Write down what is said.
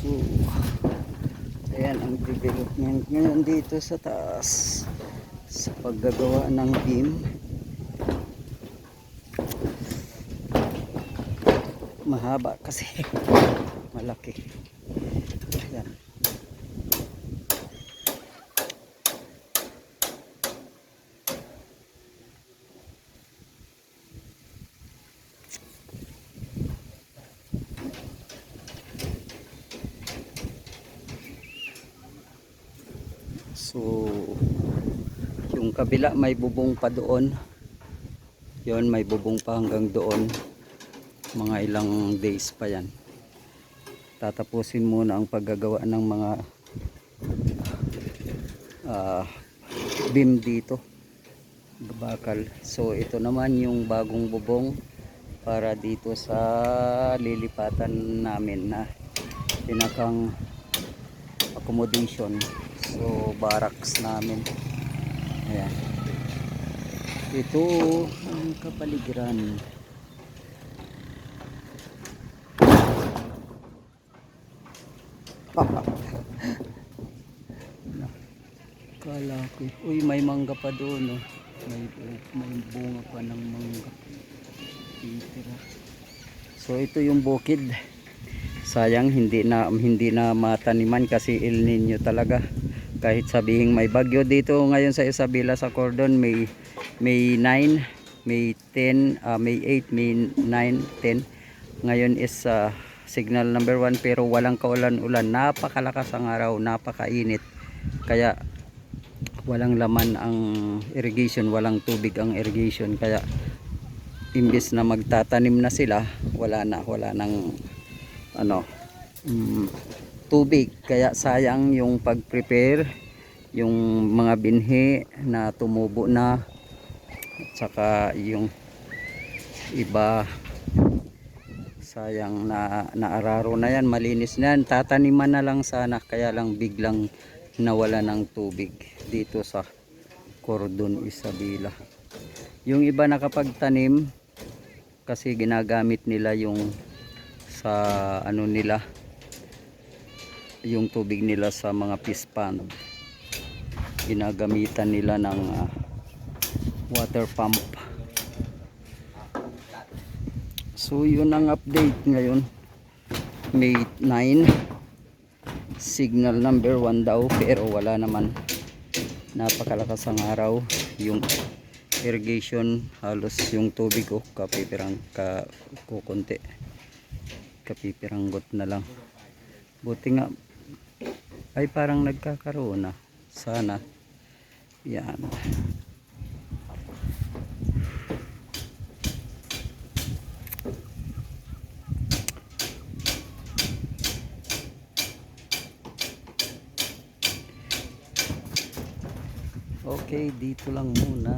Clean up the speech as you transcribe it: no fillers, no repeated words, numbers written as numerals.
So ayan ang development ngayon dito sa taas sa paggagawa ng beam. Mahaba kasi malaki. Ayan. So yung kabila may bubong pa doon. Yon, may bubong pa hanggang doon. Mga ilang days pa yan. Tatapusin muna ang paggagawa ng mga beam dito, bakal. So ito naman yung bagong bubong para dito sa lilipatan namin na pinakang accommodation. So barracks namin. Ayan, ito ang kapaligiran. Kala ko, uy, may mangga pa doon, oh. May bunga pa ng mangga. So ito yung bukid. Sayang hindi na mataniman kasi El Nino talaga. Kahit sabihing may bagyo dito ngayon sa Isabela sa Cordon, May 9, May 10, May 8, May 9, 10. Ngayon is signal number 1 pero walang kaulan-ulan. Napakalakas ang araw, napakainit. Kaya walang laman ang irrigation, walang tubig ang irrigation. Kaya imbes na magtatanim na sila, wala nang tubig. Kaya sayang yung pag-prepare, yung mga binhi na tumubo na, at saka yung iba sayang na naararo na yan, malinis na yan, tataniman na lang sana. Kaya lang biglang nawala ng tubig dito sa Cordon Isabela. Yung iba nakapagtanim kasi ginagamit nila yung sa nila, yung tubig nila sa mga fish pond, ginagamitan nila ng water pump. So yun ang update ngayon. May 9, signal number 1 daw pero wala naman, napakalakas ang araw. Yung irrigation halos yung tubig ko kapipirang kukunti, kapipiranggot na lang. Buti nga ay parang nagkakaroon na sana. Yan. Okay, dito lang muna.